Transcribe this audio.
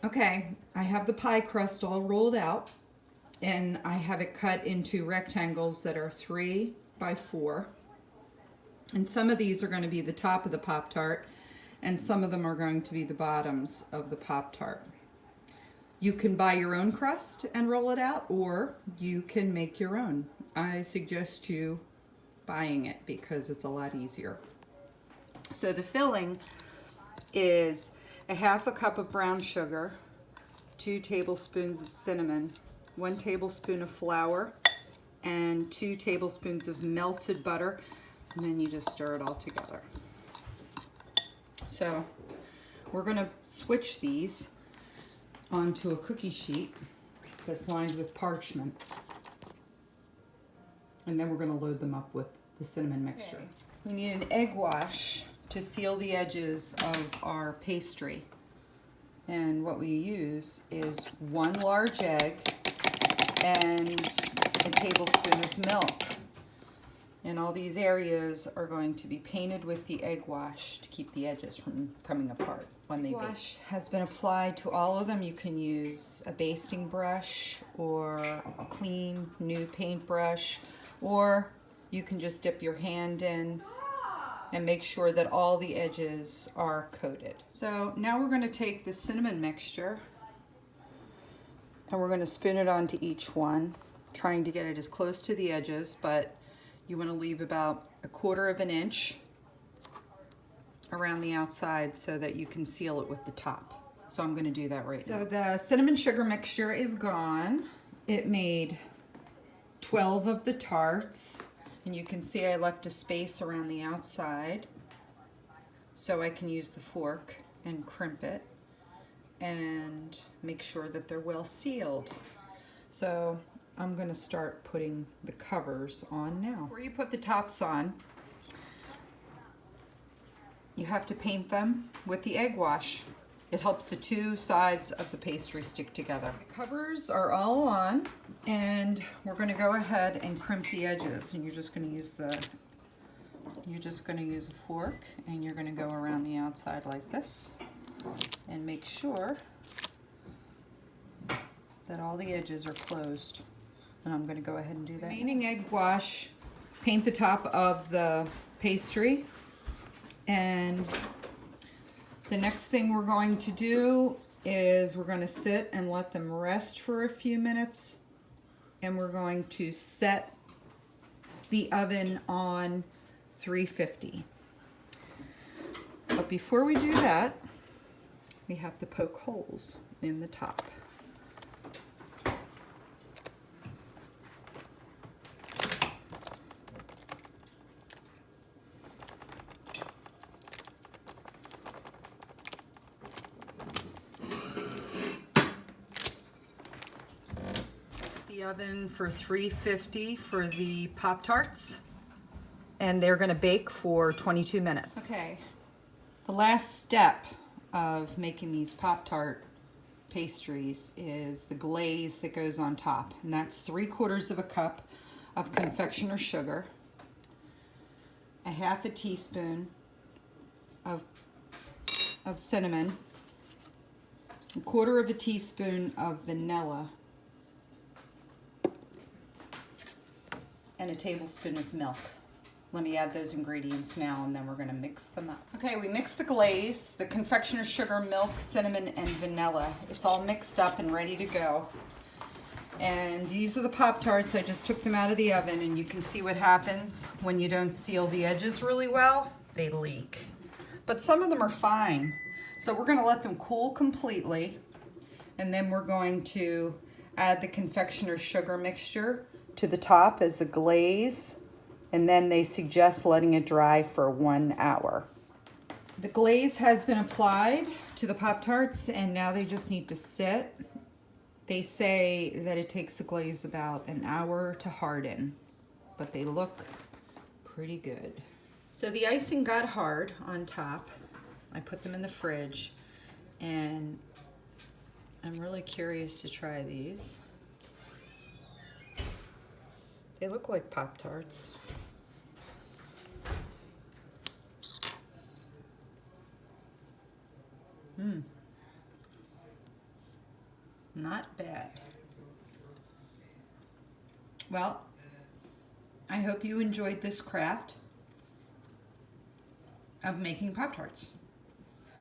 Okay, I have the pie crust all rolled out, and I have it cut into rectangles that are 3 by 4. And some of these are going to be the top of the Pop-Tart, and some of them are going to be the bottoms of the Pop-Tart. You can buy your own crust and roll it out, or you can make your own. I suggest you buying it because it's a lot easier. So the filling is a half a cup of brown sugar, 2 tablespoons of cinnamon, 1 tablespoon of flour, and 2 tablespoons of melted butter, and then you just stir it all together. So we're going to switch these onto a cookie sheet that's lined with parchment, and then we're going to load them up with the cinnamon mixture. Okay. We need an egg wash to seal the edges of our pastry, and what we use is 1 large egg and a tablespoon of milk. And all these areas are going to be painted with the egg wash to keep the edges from coming apart when they bake. Wash has been applied to all of them. You can use a basting brush or a clean new paintbrush, or you can just dip your hand in and make sure that all the edges are coated. So now we're going to take the cinnamon mixture and we're going to spoon it onto each one, trying to get it as close to the edges, but you want to leave about 1/4 of an inch around the outside so that you can seal it with the top. So I'm going to do that right now. So the cinnamon sugar mixture is gone. It made 12 of the tarts, and you can see I left a space around the outside so I can use the fork and crimp it and make sure that they're well sealed. So I'm going to start putting the covers on now. Before you put the tops on, you have to paint them with the egg wash. It helps the 2 sides of the pastry stick together. The covers are all on, and we're going to go ahead and crimp the edges. And you're just going to use a fork, and you're going to go around the outside like this, and make sure that all the edges are closed. And I'm going to go ahead and do that. Remaining egg wash, paint the top of the pastry, and the next thing we're going to do is we're going to sit and let them rest for a few minutes, and we're going to set the oven on 350. But before we do that, we have to poke holes in the top. The oven for 350 for the Pop-Tarts, and they're going to bake for 22 minutes. Okay, the last step of making these Pop-Tart pastries is the glaze that goes on top, and that's 3/4 of a cup of confectioner's sugar, a half a teaspoon of cinnamon, 1/4 of a teaspoon of vanilla, and a tablespoon of milk. Let me add those ingredients now, and then we're going to mix them up. Okay, we mixed the glaze, the confectioner's sugar, milk, cinnamon, and vanilla. It's all mixed up and ready to go. And these are the Pop-Tarts. I just took them out of the oven, and you can see what happens when you don't seal the edges really well. They leak. But some of them are fine. So we're going to let them cool completely, and then we're going to add the confectioner's sugar mixture to the top as a glaze, and then they suggest letting it dry for 1 hour. The glaze has been applied to the Pop-Tarts, and now they just need to sit. They say that it takes the glaze about an hour to harden, but they look pretty good. So the icing got hard on top. I put them in the fridge, and I'm really curious to try these. They look like Pop-Tarts. Not bad. Well, I hope you enjoyed this craft of making Pop-Tarts.